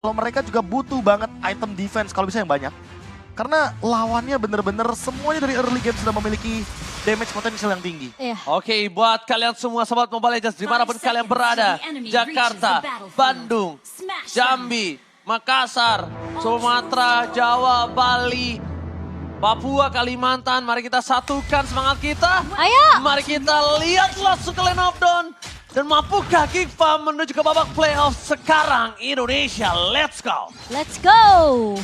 Kalau mereka juga butuh banget item defense kalau bisa yang banyak. Karena lawannya bener-bener semuanya dari early game sudah memiliki damage potential yang tinggi. Iya. Oke, buat kalian semua sobat Mobile Legends dimanapun kalian berada, Jakarta, Bandung, Jambi, Makassar, Sumatera, Jawa, Bali, Papua, Kalimantan, mari kita satukan semangat kita. Ayo. Mari kita lihat langsung ke Lane of Dawn. Dan mampukah Geekfarm menuju ke babak playoff sekarang Indonesia? Let's go! Let's go!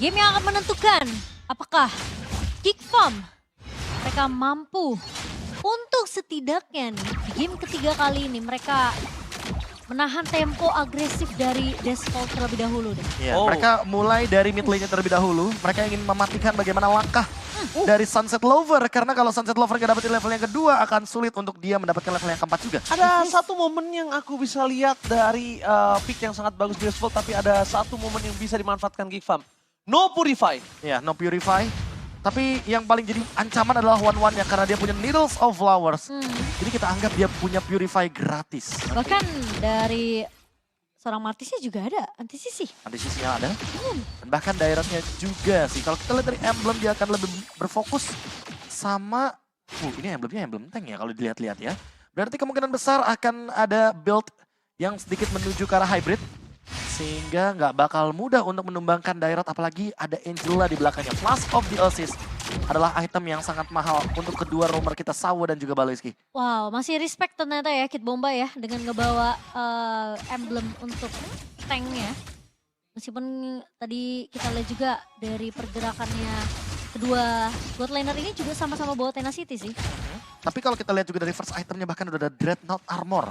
Game yang akan menentukan apakah Geekfarm mereka mampu untuk setidaknya nih di game ketiga kali ini mereka menahan tempo agresif dari Desfault terlebih dahulu deh. Ya, mereka mulai dari mid lane-nya terlebih dahulu. Mereka ingin mematikan bagaimana langkah dari Sunset Lover. Karena kalau Sunset Lover nggak dapetin level yang kedua akan sulit untuk dia mendapatkan level yang keempat juga. Ada satu momen yang aku bisa lihat dari pick yang sangat bagus di Desfault, tapi ada satu momen yang bisa dimanfaatkan Geekfarm. No Purify. Ya, no Purify. Tapi yang paling jadi ancaman adalah one-one-nya karena dia punya Needles of Flowers. Jadi kita anggap dia punya Purify gratis. Bahkan dari seorang Martisnya juga ada anti-sisi. Anti-sisinya ada. Dan bahkan daerahnya juga sih. Kalau kita lihat dari emblem dia akan lebih berfokus sama... ini emblemnya emblem tank ya kalau dilihat-lihat ya. Berarti kemungkinan besar akan ada build yang sedikit menuju ke arah hybrid. Sehingga nggak bakal mudah untuk menumbangkan Dairat, apalagi ada Angela di belakangnya. Flash of the Assist adalah item yang sangat mahal untuk kedua roamer kita, Sawo dan juga Baloiski. Wow, masih respect ternyata ya Kid Bomba ya dengan ngebawa emblem untuk tanknya. Meskipun tadi kita lihat juga dari pergerakannya kedua bot laner ini juga sama-sama bawa Tenacity sih. Tapi kalau kita lihat juga dari first itemnya bahkan udah ada Dreadnought Armor.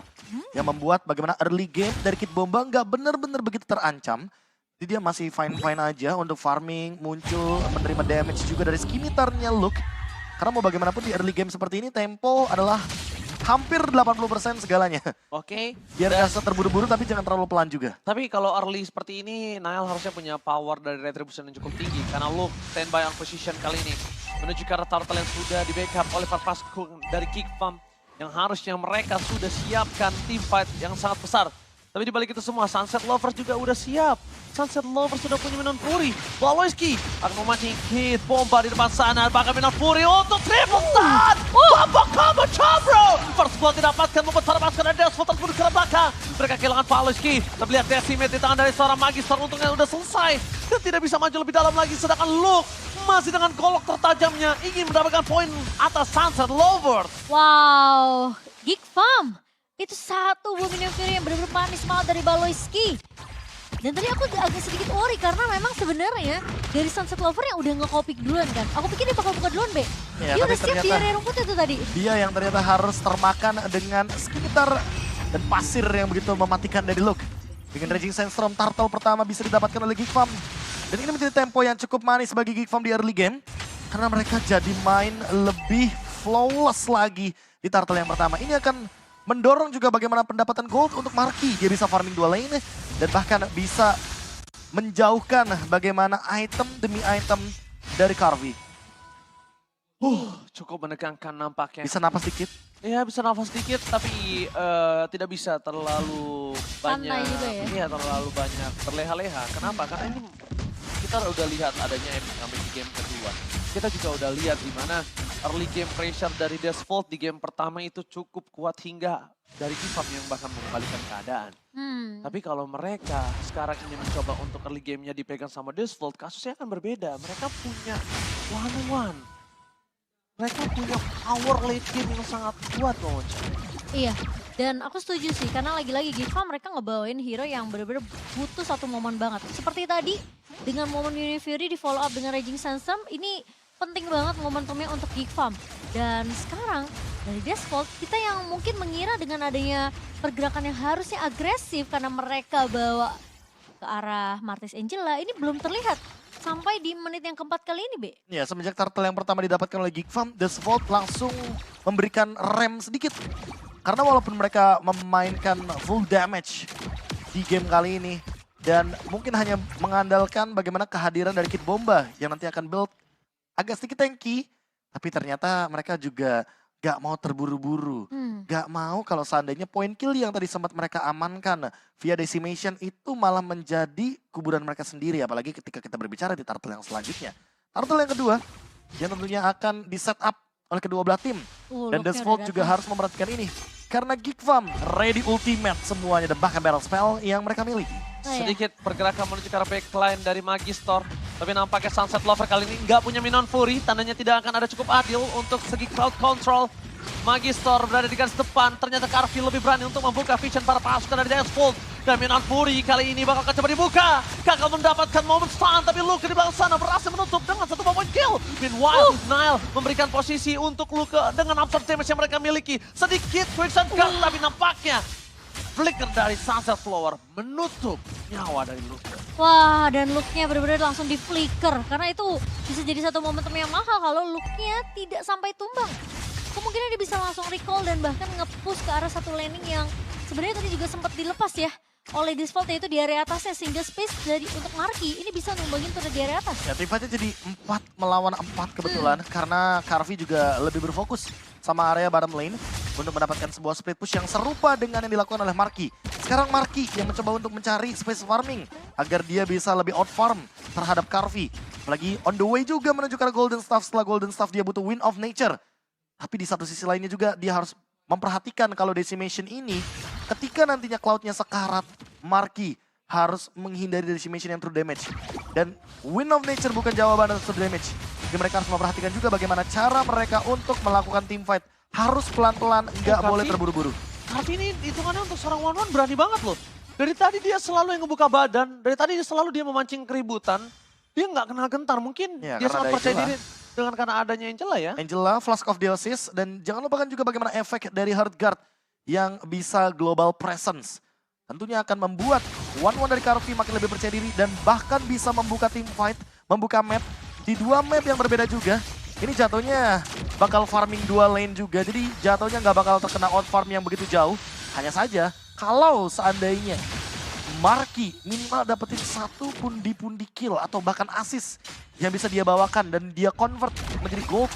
Yang membuat bagaimana early game dari Kid Bomba nggak bener-bener begitu terancam. Jadi dia masih fine-fine aja untuk farming, muncul, menerima damage juga dari skimitarnya Luke. Karena mau bagaimanapun di early game seperti ini tempo adalah hampir 80% segalanya. Oke. Biar nggak terburu-buru tapi jangan terlalu pelan juga. Tapi kalau early seperti ini, Nael harusnya punya power dari retribution yang cukup tinggi. Karena Luke standby on position kali ini. Menuju ke arah turtle yang sudah di backup oleh Pasco dari Geekfarm. Yang harusnya mereka sudah siapkan team fight yang sangat besar. Tapi di balik itu semua, Sunset Lovers juga udah siap. Sunset Lovers sudah punya Minon Fury. Baloiski akan memancing Kid Bomba di depan sana. Bahkan Minon Fury untuk triple stun. Bomba combo Chabro. First blood didapatkan, membesar pasukan dari Desfault terbunuh ke belakang. Mereka kehilangan Baloiski. Kita lihat decimate di tangan dari seorang Magister. Untungnya udah selesai. Dan tidak bisa maju lebih dalam lagi. Sedangkan Luke masih dengan golok tertajamnya ingin mendapatkan poin atas Sunset Lovers. Wow, Geekfarm. Itu satu Buminion Fury yang benar-benar manis banget dari Baloiski. Dan tadi aku agak sedikit worry karena memang sebenarnya dari Sunset Lover yang udah nge-copy duluan kan. Aku pikir dia bakal buka duluan, Be. Ya, Dia tapi udah siap di area rumput itu tadi. Dia yang ternyata harus termakan dengan sekitar dan pasir yang begitu mematikan dari Luke. Dengan Raging Sandstorm, turtle pertama bisa didapatkan oleh Geekfarm. Dan ini menjadi tempo yang cukup manis bagi Geekfarm di early game. Karena mereka jadi main lebih flawless lagi di turtle yang pertama. Ini akan mendorong juga bagaimana pendapatan gold untuk Marky. Dia bisa farming dua lane dan bahkan bisa menjauhkan bagaimana item demi item dari Carvi. Cukup menegangkan nampaknya. Bisa napas dikit. Iya bisa nafas sedikit tapi tidak bisa terlalu banyak. Santai juga ya? Iya terlalu banyak terleha-leha. Kenapa? Karena ini kita udah lihat adanya epic coming di game kedua. Kita juga udah lihat di mana early game pressure dari Desfault di game pertama itu cukup kuat hingga dari Geekfarm yang bahkan mengembalikan keadaan. Tapi kalau mereka sekarang ini mencoba untuk early game-nya dipegang sama Desfault, kasusnya akan berbeda. Mereka punya one-one. Mereka punya power late game yang sangat kuat, Mocha. Iya, dan aku setuju sih karena lagi-lagi Geekfarm mereka ngebawain hero yang benar-benar butuh satu momen banget. Seperti tadi dengan momen Minon Fury di follow up dengan Raging Sandstorm, ini penting banget momentumnya untuk Geekfarm. Dan sekarang dari Desfault kita yang mungkin mengira dengan adanya pergerakan yang harusnya agresif karena mereka bawa ke arah Martis Angela, ini belum terlihat sampai di menit yang keempat kali ini, Be. Ya, semenjak turtle yang pertama didapatkan oleh Geekfarm, Desfault langsung memberikan rem sedikit. Karena walaupun mereka memainkan full damage di game kali ini, dan mungkin hanya mengandalkan bagaimana kehadiran dari Kid Bomba yang nanti akan build agak sedikit tanky, tapi ternyata mereka juga gak mau terburu-buru. Gak mau kalau seandainya poin kill yang tadi sempat mereka amankan via decimation itu malah menjadi kuburan mereka sendiri. Apalagi ketika kita berbicara di turtle yang selanjutnya. Turtle yang kedua yang tentunya akan di set up oleh kedua belah tim. Dan Desvolt juga harus memperhatikan ini. Karena Geekfam ready ultimate semuanya dan bahkan barrel spell yang mereka miliki. Sedikit pergerakan menuju ke arah backline dari Magister. Tapi nampaknya Sunset Lover kali ini nggak punya Minion Fury. Tandanya tidak akan ada cukup adil untuk segi crowd control. Magister berada di garis depan. Ternyata Carvi lebih berani untuk membuka vision para pasukan dari Desvolt. Dan Minion Fury kali ini bakal coba dibuka. Gagal mendapatkan momen stun. Tapi Luke di belakang sana berhasil menutup dengan satu point kill. Meanwhile, Nile memberikan posisi untuk Luke dengan absorb damage yang mereka miliki. Sedikit quicksand guard tapi nampaknya flicker dari Sunset Flower menutup nyawa dari Luke. Wah, dan look-nya benar-benar langsung di flicker. Karena itu bisa jadi satu momentum yang mahal kalau look-nya tidak sampai tumbang. Kemungkinan dia bisa langsung recall dan bahkan nge-push ke arah satu laning yang sebenarnya tadi juga sempat dilepas ya oleh Desvolt, yaitu di area atasnya. Sehingga space dari untuk Marky ini bisa numbangin tuh di area atas. Ya teamfightnya jadi 4 melawan 4 kebetulan. Karena Carvi juga lebih berfokus sama area bottom lane untuk mendapatkan sebuah split push yang serupa dengan yang dilakukan oleh Marky. Sekarang Marky yang mencoba untuk mencari space farming agar dia bisa lebih out farm terhadap Carvi. Apalagi on the way juga menuju ke Golden Staff. Setelah Golden Staff dia butuh Wind of Nature. Tapi di satu sisi lainnya juga dia harus memperhatikan kalau decimation ini ketika nantinya cloudnya sekarat, Marky harus menghindari decimation yang true damage. Dan Wind of Nature bukan jawaban untuk true damage. Jadi mereka harus memperhatikan juga bagaimana cara mereka untuk melakukan team fight. Harus pelan-pelan, nggak boleh terburu-buru. Carvi ini hitungannya untuk seorang one-one berani banget loh. Dari tadi dia selalu yang ngebuka badan, dari tadi selalu dia memancing keributan. Dia nggak kenal gentar, mungkin Ya, dia karena sangat ada percaya Angela. diri dengan karena adanya Angela ya. Angela, Flask of Theosis, dan jangan lupakan juga bagaimana efek dari Heartguard yang bisa global presence. Tentunya akan membuat one-one dari Carvi makin lebih percaya diri dan bahkan bisa membuka team fight, membuka map di 2 map yang berbeda juga. Ini jatuhnya bakal farming 2 lane juga, jadi jatuhnya nggak bakal terkena out farm yang begitu jauh. Hanya saja kalau seandainya Marky minimal dapetin 1 pundi-pundi kill atau bahkan assist yang bisa dia bawakan dan dia convert menjadi gold.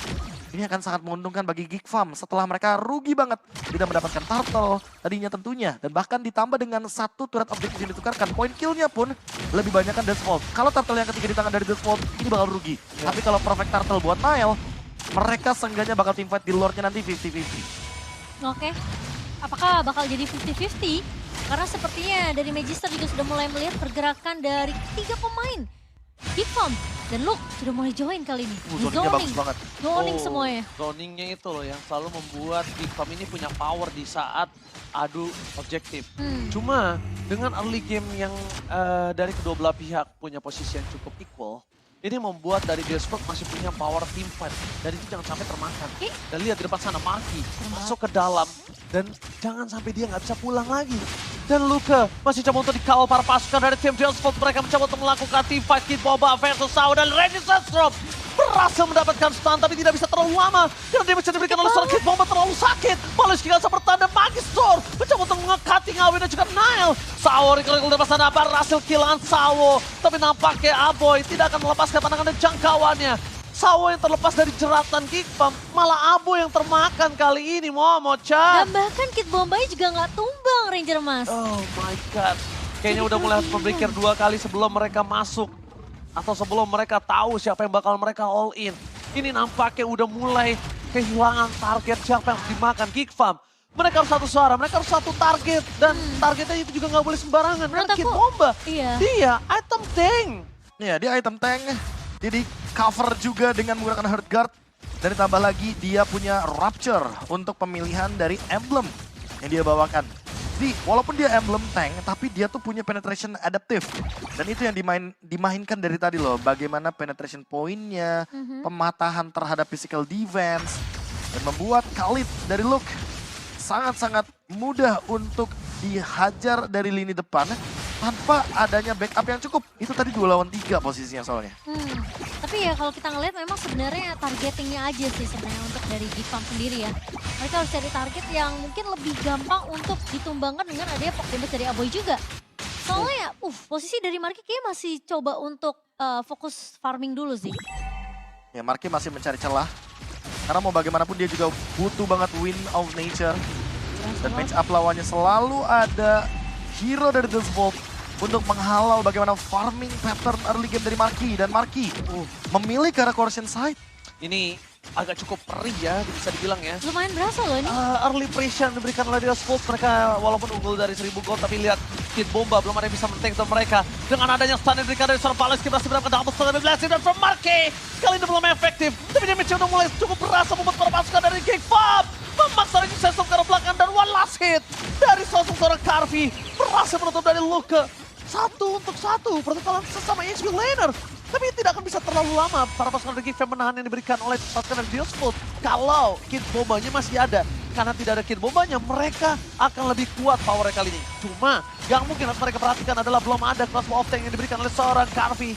Ini akan sangat menguntungkan bagi Geekfam setelah mereka rugi banget tidak mendapatkan turtle tadinya tentunya. Dan bahkan ditambah dengan 1 turret objektif yang ditukarkan. Poin killnya pun lebih banyak kan Desvolt. Kalau turtle yang ketiga di tangan dari Desvolt ini bakal rugi. Tapi kalau perfect turtle buat Nile, mereka seenggaknya bakal teamfight di lordnya nanti 50-50. Oke, apakah bakal jadi 50-50? Karena sepertinya dari Magister juga sudah mulai melihat pergerakan dari 3 pemain. Geekfam dan Luke sudah mulai join kali ini. Di Zoningnya bagus banget. Zoning semuanya. Zoningnya itu loh yang selalu membuat Geekfam ini punya power di saat adu objektif. Cuma dengan early game yang dari kedua belah pihak punya posisi yang cukup equal, ini membuat dari Desvolt masih punya power team fight. Dan itu jangan sampai termakan. Dan lihat di depan sana Marky masuk ke dalam. Dan jangan sampai dia nggak bisa pulang lagi. Dan Luka masih coba untuk dikawal para pasukan dari tim Desvolt. Mereka mencoba untuk melakukan team fight Kid Boba versus Sao. Dan Reggie Sandstrom berhasil mendapatkan stun tapi tidak bisa terlalu lama. Karena dia bisa diberikan oleh seorang Kid Boba terlalu sakit. Malah tinggal sepertanda Magister mencoba untuk mengekati Ngawin dan juga Nile. Sao recall dari depan sana berhasil killan Sao. Tapi nampaknya Aboy tidak akan melepaskan pandangan dan jangkauannya. Sao yang terlepas dari jeratan Geekfam, malah Abo yang termakan kali ini, Momo-chan. Dan bahkan Kid Bombay juga nggak tumbang Ranger Mas. Oh my god. Kayaknya udah mulai harus berpikir 2 kali sebelum mereka masuk. Atau sebelum mereka tahu siapa yang bakal mereka all in. Ini nampaknya udah mulai kehilangan target siapa yang harus dimakan Geekfam. Mereka harus satu suara, mereka harus satu target. Dan targetnya itu juga nggak boleh sembarangan. Menurut Karena Kid aku, Bomba, iya. dia item tank. Ya, dia item tank. Jadi cover juga dengan menggunakan Heartguard. Dan ditambah lagi dia punya Rapture untuk pemilihan dari emblem yang dia bawakan. Jadi walaupun dia emblem tank, tapi dia tuh punya penetration adaptive. Dan itu yang dimainkan dari tadi loh. Bagaimana penetration poinnya, pematahan terhadap physical defense. Dan membuat Khalid dari Luke sangat-sangat mudah untuk dihajar dari lini depan. Tanpa adanya backup yang cukup. Itu tadi 2 lawan 3 posisinya soalnya. Tapi ya kalau kita ngeliat memang sebenarnya targetingnya aja sih sebenarnya untuk dari Geekfam sendiri ya. Mereka harus cari target yang mungkin lebih gampang untuk ditumbangkan dengan adanya pok damage dari Aboy juga. Soalnya posisi dari Marky kayaknya masih coba untuk fokus farming dulu sih. Ya, Marky masih mencari celah. Karena mau bagaimanapun dia juga butuh banget win of nature. Dan match up lawannya selalu ada hero dari The Vault untuk menghalau bagaimana farming pattern early game dari Marky. Dan Marky memilih ke arah Corruption side. Ini agak cukup perih ya, bisa dibilang ya. Lumayan berasa loh ini. Early pressure diberikan oleh The Vault. Mereka walaupun unggul dari 1000 gold, tapi lihat Kid Bomba belum ada yang bisa men-take down mereka. Dengan adanya stun yang diberikan dari seorang Paleski, berhasil mendapatkan double stun dari Blessing dan from Marky. Kali ini belum efektif, tapi damage udah mulai cukup berasa membuat para pasukan dari Geekfam memaksa Raging Sandstorm ke arah belakang, dan one last hit dari sosok seorang Carvi berhasil menutup dari Luke. 1-1 pertukaran sesama HP laner. Tapi tidak akan bisa terlalu lama para pasukan dari Geekfam menahan yang diberikan oleh pasukan dari The Vault. Kalau Kid Bombanya masih ada. Karena tidak ada Kid Bombanya, mereka akan lebih kuat powernya kali ini. Cuma, yang mungkin harus mereka perhatikan adalah belum ada crossbow of tank yang diberikan oleh seorang Carvi.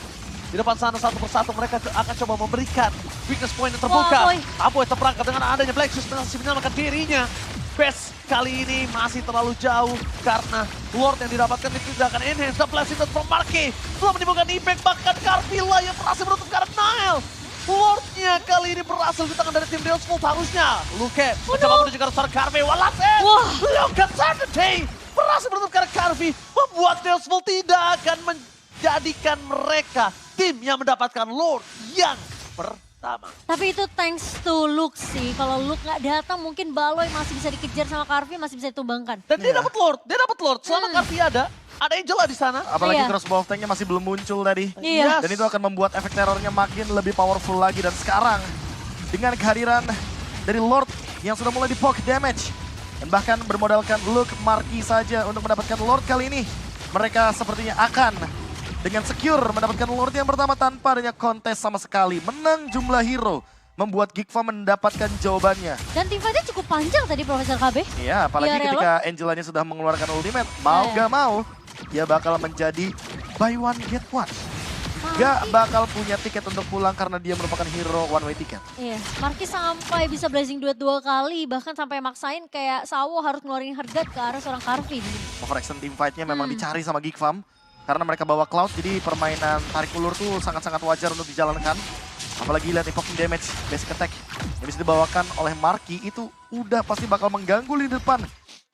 Di depan sana satu persatu mereka akan coba memberikan weakness point yang terbuka. Aboy terperangkap dengan adanya Black Shoes masih menyelamatkan dirinya. Best kali ini masih terlalu jauh karena Lord yang didapatkan itu tidak akan enhance. The blessing from Marky belum menimbulkan impact, bahkan Carvilla yang berhasil menutup karena Nile. Lordnya kali ini berhasil di tangan dari tim The Vault harusnya. Luke mencoba menuju ke arah seorang Carvi. Walasen! Luke Sanity berhasil menutup karena Carvi, membuat The Vault tidak akan menjadikan mereka tim yang mendapatkan Lord yang pertama. Tapi itu thanks to Luke sih. Kalau Luke nggak datang mungkin Baloy masih bisa dikejar sama Carvi, masih bisa ditumbangkan. Dan dia dapat Lord, Selama Carvi ada Angela di sana. Apalagi crossbow of tanknya masih belum muncul tadi. Iya. Dan itu akan membuat efek terornya makin lebih powerful lagi. Dan sekarang dengan kehadiran dari Lord yang sudah mulai di-poke damage. Dan bahkan bermodalkan Luke Marky saja untuk mendapatkan Lord kali ini. Mereka sepertinya akan dengan secure mendapatkan Lord yang pertama tanpa adanya kontes sama sekali. Menang jumlah hero membuat Geekfam mendapatkan jawabannya. Dan tim fightnya cukup panjang tadi Profesor KB. Iya, apalagi Iya, ketika Angelanya sudah mengeluarkan ultimate. Mau gak mau, dia bakal menjadi buy one get one. Gak bakal punya tiket untuk pulang karena dia merupakan hero one way ticket. Iya, Marky sampai bisa blazing duet 2 kali, bahkan sampai maksain kayak Sawo harus ngeluarin Hargat ke arah seorang Carvi. Overextend team fight-nya memang dicari sama Geekfam. Karena mereka bawa Cloud, jadi permainan tarik ulur tuh sangat-sangat wajar untuk dijalankan. Apalagi lihat evoking damage, basic attack yang bisa dibawakan oleh Marky itu udah pasti bakal mengganggu di depan.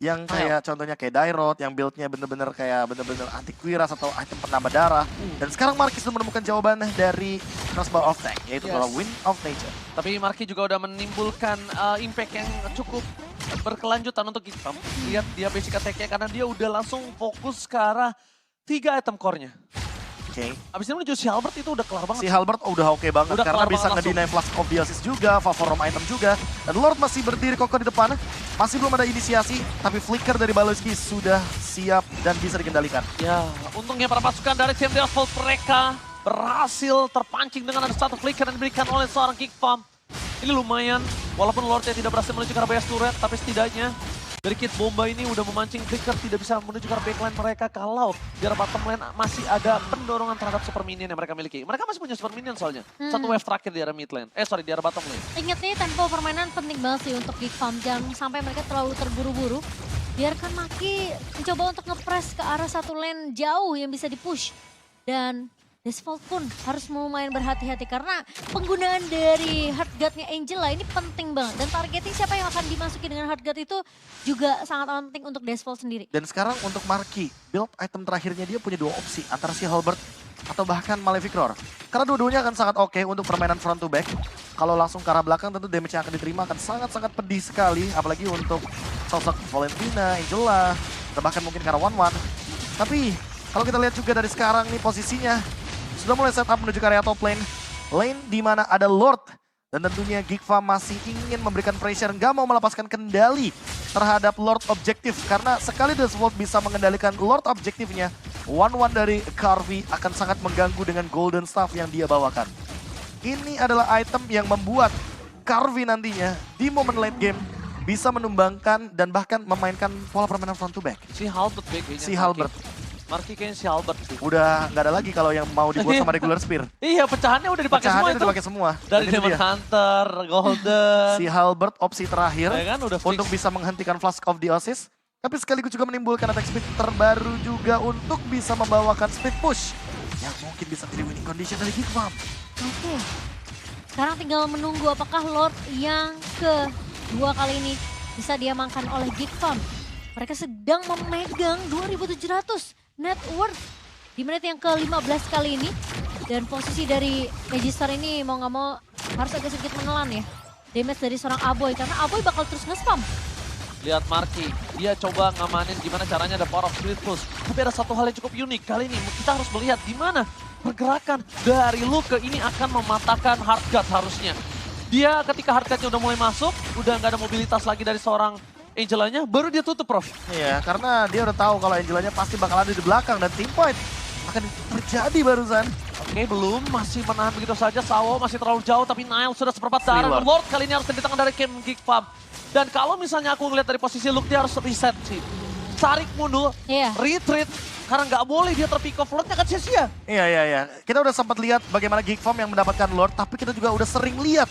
Yang kayak contohnya kayak Dairot, yang build-nya bener-bener kayak bener-bener anti Quiras atau item penambah darah. Dan sekarang Marky sudah menemukan jawaban dari crossbow of tank, yaitu adalah Wind of Nature. Tapi Marky juga udah menimbulkan impact yang cukup berkelanjutan untuk Geekfam. Lihat dia basic attack-nya karena dia udah langsung fokus ke arah 3 item core-nya. Oke. Abis itu menuju si Halbert itu udah kelar banget. Si Halbert udah oke banget Udah karena kelar bisa banget nge-deny Flask of the Assist juga, Favorum item juga. Dan Lord masih berdiri kokoh di depan, masih belum ada inisiasi, tapi flicker dari Baloyski sudah siap dan bisa dikendalikan. Ya, untungnya para pasukan dari tim The Vault mereka berhasil terpancing dengan ada satu flicker yang diberikan oleh seorang Geekfam. Ini lumayan, walaupun Lordnya tidak berhasil menuju ke arah base turret, tapi setidaknya dari Kid Bomba ini udah memancing flicker tidak bisa menuju ke arah backline mereka kalau di arah bottom lane masih ada pendorongan terhadap super minion yang mereka miliki. Mereka masih punya super minion soalnya. Satu wave terakhir di arah mid lane. Di arah bottom lane. Ingat nih tempo permainan penting banget sih untuk Geekfam. Jangan sampai mereka terlalu terburu-buru. Biarkan Marky mencoba untuk nge-press ke arah satu lane jauh yang bisa di-push. Dan The Vault pun harus lumayan berhati-hati karena penggunaan dari Heartguard-nya Angela ini penting banget. Dan targeting siapa yang akan dimasuki dengan Heartguard itu juga sangat penting untuk The Vault sendiri. Dan sekarang untuk Marky, build item terakhirnya dia punya 2 opsi, antara si Halbert atau bahkan Malefic Roar. Karena dua-duanya akan sangat oke untuk permainan front to back. Kalau langsung ke arah belakang tentu damage yang akan diterima akan sangat-sangat pedih sekali. Apalagi untuk sosok Valentina, Angela, atau bahkan mungkin ke arah 1-1. Tapi kalau kita lihat juga dari sekarang nih posisinya, sudah mulai setup menuju ke area top lane. Lane di mana ada Lord. Dan tentunya Geekfam masih ingin memberikan pressure, nggak mau melepaskan kendali terhadap Lord objektif. Karena sekali The Vault bisa mengendalikan Lord objektifnya, 1-1 dari Carvi akan sangat mengganggu dengan Golden Staff yang dia bawakan. Ini adalah item yang membuat Carvi nantinya di momen late game bisa menumbangkan dan bahkan memainkan pola permainan front to back. Si Halbert kayaknya. Si Halbert. Marky kayaknya si Halbert sih. Udah nggak ada lagi kalau yang mau dibuat sama regular spear. Iya, pecahannya udah dipakai semua Pecahannya itu. udah dipakai semua. Dari Dan itu Demon dia. Hunter, Golden. Si Halbert opsi terakhir Ya kan, udah fix. untuk bisa menghentikan Flask of the Assist. Tapi sekaligus juga menimbulkan attack speed terbaru juga untuk bisa membawakan speed push. Yang mungkin bisa menjadi winning condition dari Geekfam. Oke. Sekarang tinggal menunggu apakah Lord yang kedua kali ini bisa diamankan oleh Geekfam. Mereka sedang memegang 2.700 net worth di menit yang ke-15 kali ini. Dan posisi dari Register ini mau nggak mau harus agak sedikit menelan ya. Damage dari seorang Aboy, karena Aboy bakal terus nge-spam. Lihat Marky, dia coba ngamanin gimana caranya ada power of split push. Tapi ada satu hal yang cukup unik kali ini, kita harus melihat di mana pergerakan dari Luke ini akan mematahkan Heartguard harusnya. Dia ketika Heartguardnya udah mulai masuk, udah nggak ada mobilitas lagi dari seorang Angelanya, baru dia tutup, Prof. Iya, karena dia udah tahu kalau Angelanya pasti bakal ada di belakang dan teamfight akan terjadi barusan. Oke, belum, masih menahan begitu saja. Sawo masih terlalu jauh, tapi Nile sudah seperempat darah. Lord. Lord kali ini harus di tangan dari Kim Geekfam. Dan kalau misalnya aku ngeliat dari posisi Luke, dia harus reset sih. Tarik mundur, Iya. retreat, karena nggak boleh dia terpick off. Lordnya kan sia-sia. Iya. Kita udah sempat lihat bagaimana Geekfam yang mendapatkan Lord, tapi kita juga udah sering lihat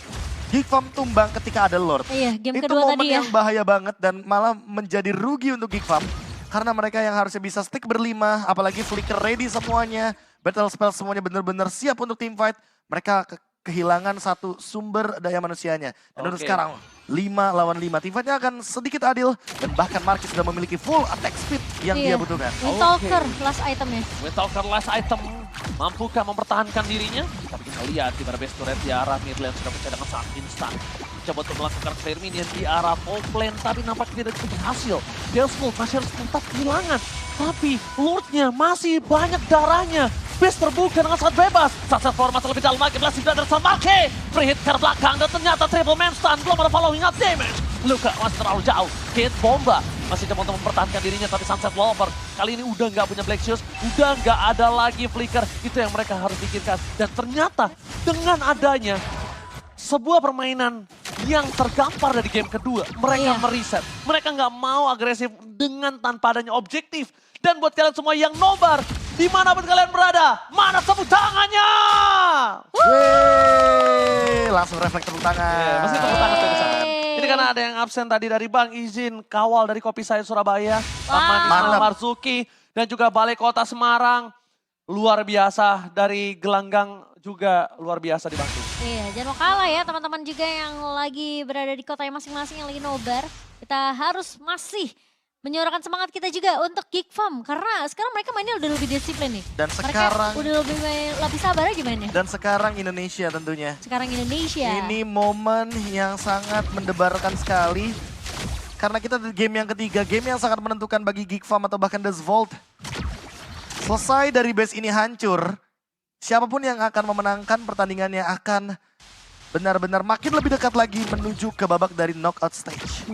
Geekfam tumbang ketika ada Lord. Iya, game Itu kedua momen tadi ya. yang bahaya banget dan malah menjadi rugi untuk Geekfam. Karena mereka yang harusnya bisa stick berlima, apalagi flicker ready semuanya, battle spell semuanya benar-benar siap untuk teamfight. Mereka kehilangan satu sumber daya manusianya. Dan untuk Oke. sekarang 5 lawan 5. Teamfightnya akan sedikit adil dan bahkan Marquis sudah memiliki full attack speed yang dia Iya. butuhkan. Windtalker last itemnya. Windtalker last item, mampukah mempertahankan dirinya? Tapi kita lihat di mana base turret di arah mid lane sudah mencatatkan sangat instan. Coba untuk melakukan clear minion di arah top lane, tapi nampaknya tidak berhasil. Deathsmoke masih harus tetap kehilangan. Tapi Lordnya masih banyak darahnya. Base terbuka dengan sangat bebas. Sunset formasi lebih dalam lagi, Blessing Brother sama Marke. Free hit ke belakang dan ternyata triple man stun. Belum ada following up damage. Luka masih terlalu jauh. Hit bomba. Masih coba untuk mempertahankan dirinya, tapi Sunset Wolver kali ini udah nggak punya Black Shoes. Udah nggak ada lagi flicker. Itu yang mereka harus pikirkan. Dan ternyata dengan adanya sebuah permainan yang tergampar dari game kedua, mereka Iya. meriset. Mereka nggak mau agresif dengan tanpa adanya objektif. Dan buat kalian semua yang nobar, dimanapun kalian berada, mana tepuk tangannya? Wih, langsung refleks tepuk tangan. Masih tepuk tangan dari sana. Yeay. Ini karena ada yang absen tadi dari Bang, izin kawal dari Kopi Saya Surabaya, Taman Wow. Ismail Mantap. Marzuki, dan juga Balai Kota Semarang. Luar biasa dari Gelanggang juga luar biasa dibantu. Iya, jangan mau kalah ya teman-teman juga yang lagi berada di kota yang masing-masing yang lagi nobar. Kita harus masih menyuarakan semangat kita juga untuk Geekfam. Karena sekarang mereka mainnya udah lebih disiplin nih. Dan Mereka sekarang udah lebih sabar aja mainnya. dan sekarang Indonesia tentunya. Sekarang Indonesia. Ini momen yang sangat mendebarkan sekali. Karena kita di game yang ketiga, game yang sangat menentukan bagi Geekfam atau bahkan The Vault. Selesai dari base ini hancur, siapapun yang akan memenangkan pertandingannya akan benar-benar makin lebih dekat lagi menuju ke babak dari knockout stage.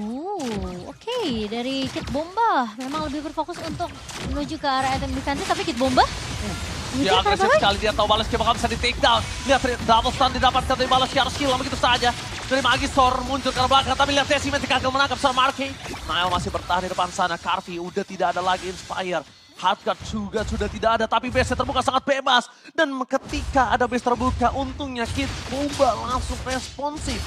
Oke. Dari Kid Bomba memang lebih berfokus untuk menuju ke arah item defensive, tapi Kid Bomba Dia agresif sekali, dia tahu Baleski bakal bisa di take down. Lihat double stun didapatkan dari Baleski, harus kill begitu saja. Dari Magistor muncul ke belakang, tapi lihat Decimet gagal menangkap sama Marky. Nile masih bertahan di depan sana, Carvi udah tidak ada lagi Inspire. Heartguard juga sudah tidak ada, tapi base terbuka sangat bebas. Dan ketika ada base terbuka, untungnya Kid Bomba langsung responsif.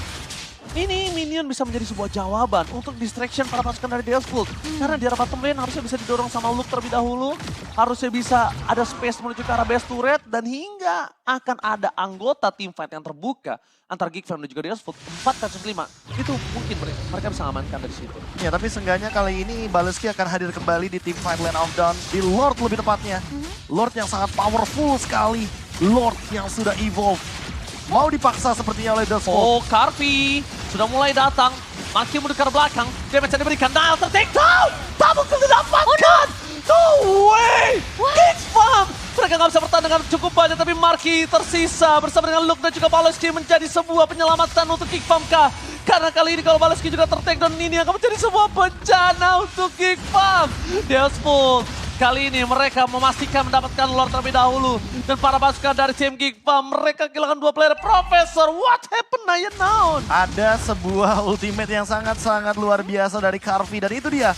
Ini minion bisa menjadi sebuah jawaban untuk distraction para pasukan dari Deathsmoke. Karena di arah bottom lane harusnya bisa didorong sama Luke terlebih dahulu. Harusnya bisa ada space menuju ke arah base turret. Dan hingga akan ada anggota teamfight yang terbuka antara Geekfam dan juga Deathsmoke 4-5. Itu mungkin mereka bisa mengamankan dari situ. Ya, tapi seenggaknya kali ini Baleski akan hadir kembali di team fight Lane of Dawn. Di Lord lebih tepatnya. Lord yang sangat powerful sekali. Lord yang sudah evolve. Mau dipaksa sepertinya oleh Deathsmoke. Oh, Carvi sudah mulai datang. Makin mundur ke belakang. Damage yang diberikan. Nile ter-take down. Tabung didapatkan. No way. Geekfam. Mereka nggak bisa bertahan dengan cukup banyak. Tapi Marky tersisa bersama dengan Luke dan juga Baleski menjadi sebuah penyelamatan untuk Geekfam kah? Karena kali ini kalau Baleski juga ter-take down, ini akan menjadi sebuah bencana untuk Geekfam. Deathsmoke. Kali ini mereka memastikan mendapatkan Lord terlebih dahulu. Dan para pasukan dari tim Geekfam, mereka kehilangan 2 player. Profesor, what happened Naya now? Ada sebuah ultimate yang sangat-sangat luar biasa dari Carvi. Dan itu dia.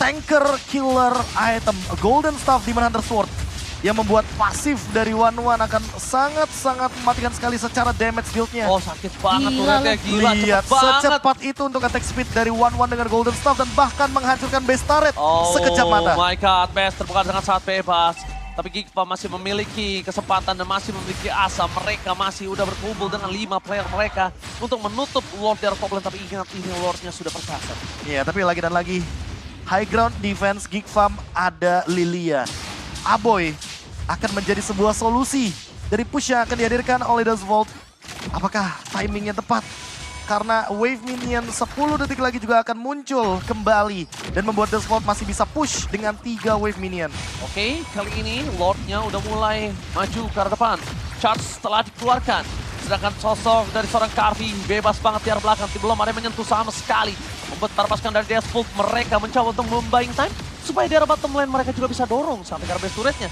Tanker Killer Item. Golden Staff Demon Hunter Sword. Yang membuat pasif dari One akan sangat-sangat mematikan sekali secara damage build-nya. Oh, sakit banget Gila, turretnya, gila Lihat cepet banget. secepat itu untuk attack speed dari One dengan Golden Staff dan bahkan menghancurkan base turret sekejap mata. Oh my god, base terbuka dengan sangat bebas. Tapi Geekfam masih memiliki kesempatan dan masih memiliki asa. Mereka masih udah berkumpul dengan 5 player mereka untuk menutup Lord dari top lane. Tapi ingat ini Lordnya sudah perkasa. Iya, tapi lagi dan lagi high ground defense Geekfam ada Lilia. Aboy akan menjadi sebuah solusi dari push yang akan dihadirkan oleh Dustvolt. Apakah timingnya tepat? Karena wave minion 10 detik lagi juga akan muncul kembali dan membuat Dustvolt masih bisa push dengan 3 wave minion. Oke, kali ini Lordnya udah mulai maju ke arah depan. Charge telah dikeluarkan. Sedangkan sosok dari seorang Karvi bebas banget di arah belakang. Belum ada yang menyentuh sama sekali. Membentar pasukan dari Dustvolt, mereka mencoba untuk membuying time. Supaya di arah bottom lane mereka juga bisa dorong sampai ke arah base turretnya.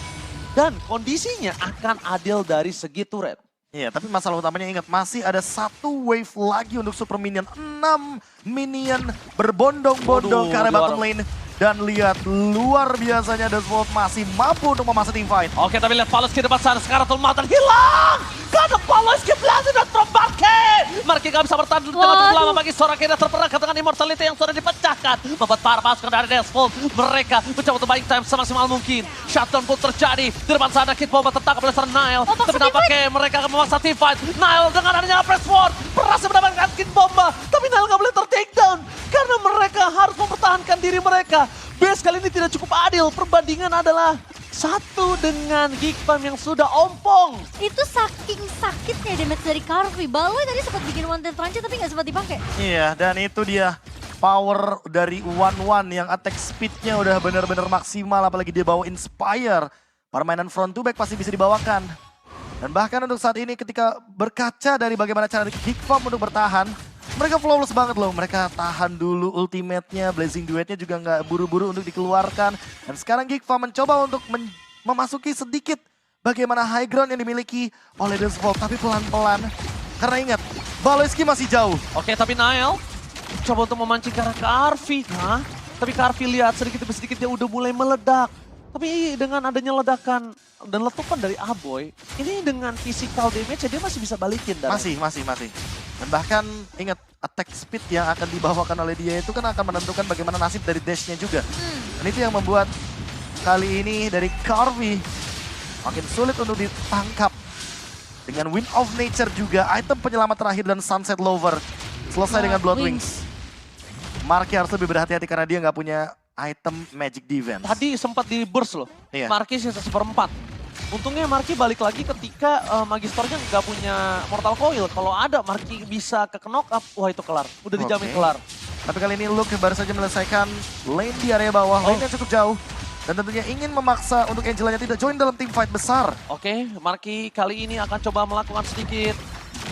Dan kondisinya akan adil dari segi turret. Iya, tapi masalah utamanya ingat masih ada 1 wave lagi untuk super minion. 6 minion berbondong-bondong ke arah bottom lane. Dan lihat luar biasanya Dustvolt masih mampu untuk memasak team fight. Oke, tapi lihat Paloski depan sana. Sekarang Tulmatan hilang. Karena Paloski berhasil dan from Marke. Marke gak bisa bertahan dengan cukup lama bagi seorang kira terperangkap dengan immortality yang sudah dipecahkan. Membuat para pasukan dari Dustvolt. Mereka mencoba untuk buying time semaksimal mungkin. Shutdown pun terjadi. Di depan sana Kid Bomba tertangkap oleh seorang Nile. Tapi nampaknya mereka akan memaksa team fight. Nile dengan adanya press forward berhasil mendapatkan Kid Bomba. Tapi Nile gak boleh ter-take down. Karena mereka harus mempertahankan diri mereka. Base kali ini tidak cukup adil. Perbandingan adalah 1 dengan Geekfam yang sudah ompong. Itu saking sakitnya damage dari Karvi. Baloi tadi sempat bikin one time transit tapi nggak sempat dipakai. Iya, dan itu dia power dari 1-1 yang attack speednya udah benar-benar maksimal. Apalagi dia bawa Inspire. Permainan front to back pasti bisa dibawakan. Dan bahkan untuk saat ini ketika berkaca dari bagaimana cara Geekfam untuk bertahan, mereka flawless banget loh. Mereka tahan dulu ultimate-nya, Blazing Duet-nya juga nggak buru-buru untuk dikeluarkan. Dan sekarang Geekfam mencoba untuk memasuki sedikit bagaimana high ground yang dimiliki oleh Dustvolt. Tapi pelan-pelan, karena ingat, Baloyski masih jauh. Oke, tapi Nile coba untuk memancing ke arah Karvi. Hah? Tapi Karvi lihat sedikit demi sedikit dia udah mulai meledak. Tapi dengan adanya ledakan dan letupan dari Aboy, ini dengan physical damage dia masih bisa balikin. Masih. Dan bahkan ingat attack speed yang akan dibawakan oleh dia itu kan akan menentukan bagaimana nasib dari dash-nya juga. Dan itu yang membuat kali ini dari Karvi makin sulit untuk ditangkap. Dengan Wind of Nature juga, item penyelamat terakhir dan Sunset Lover. Selesai dengan Blood Wings. Marky harus lebih berhati-hati karena dia nggak punya item Magic Defense. Tadi sempat di burst loh. Iya. Marky sisa 1/4. Untungnya Marky balik lagi ketika Magisternya nggak punya Mortal Coil. Kalau ada Marky bisa ke knock up, wah itu kelar. Udah dijamin kelar. Tapi kali ini Luke baru saja menyelesaikan lane di area bawah. Lane yang cukup jauh. Dan tentunya ingin memaksa untuk Angelanya tidak join dalam team fight besar. Oke, Marky kali ini akan coba melakukan sedikit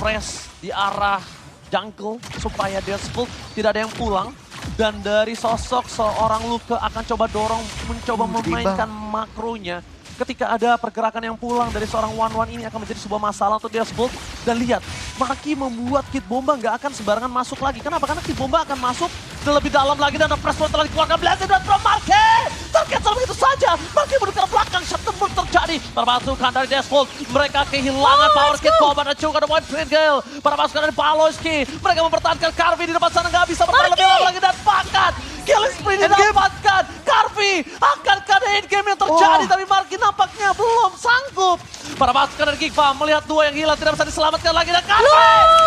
press di arah jungle supaya Dustvolt tidak ada yang pulang. Dan dari sosok seorang Luke akan coba dorong, mencoba memainkan makronya. Ketika ada pergerakan yang pulang dari seorang 1-1 ini akan menjadi sebuah masalah untuk Dustvolt. Dan lihat, Marky membuat Kid Bomba nggak akan sembarangan masuk lagi. Kenapa? Karena Kid Bomba akan masuk lebih dalam lagi dan ada press forward telah dikeluarkan. Blazing dan from Marky! Tercancel begitu saja. Marky menuju ke belakang, shutdown pun terjadi. Para pasukan dari Dustvolt, mereka kehilangan power Kid Bomba dan juga ada White Flint Gale. Para pasukan dari Paloyski, mereka mempertahankan Karvi di depan sana, nggak bisa bertahan lebih lama lagi dan pakat. Killing spree didapatkan. Karvi akan ada endgame yang terjadi, tapi Marky nampaknya belum sanggup. Para pasukan dari Geekfam melihat 2 yang hilang tidak bisa diselamatkan lagi dan Karvi.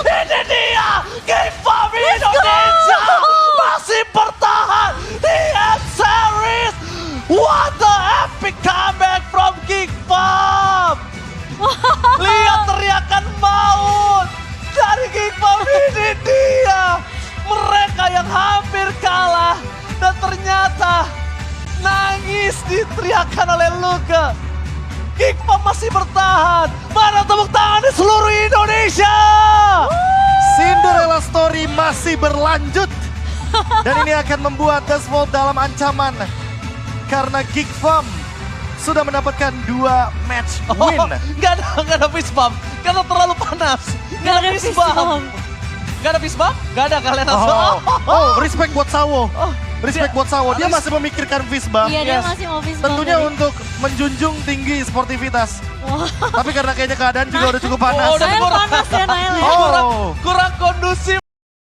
Ini dia Geekfam Indonesia masih bertahan di M-Series. What the epic comeback from Geekfam. Lihat teriakan maut dari Geekfam. Ini dia mereka yang hampir kalah dan ternyata nangis diteriakan oleh Luke. Geekfam masih bertahan. Mana tepuk tangan di seluruh Indonesia? Cinderella story masih berlanjut. Dan ini akan membuat Dustvolt dalam ancaman. Karena Geekfam sudah mendapatkan 2 match win. Nggak ada fist bump. Karena terlalu panas. Nggak ada fist bump. Nggak ada fist bump? Nggak ada kalian langsung. Respect buat Sawo. Respect buat Sawo. Dia masih memikirkan fist bump. Iya, dia masih mau fist bump. Tentunya untuk menjunjung tinggi sportivitas. Tapi karena kayaknya keadaan juga udah cukup panas. Udah Nael panas ya Nael ya. Kurang kondusif.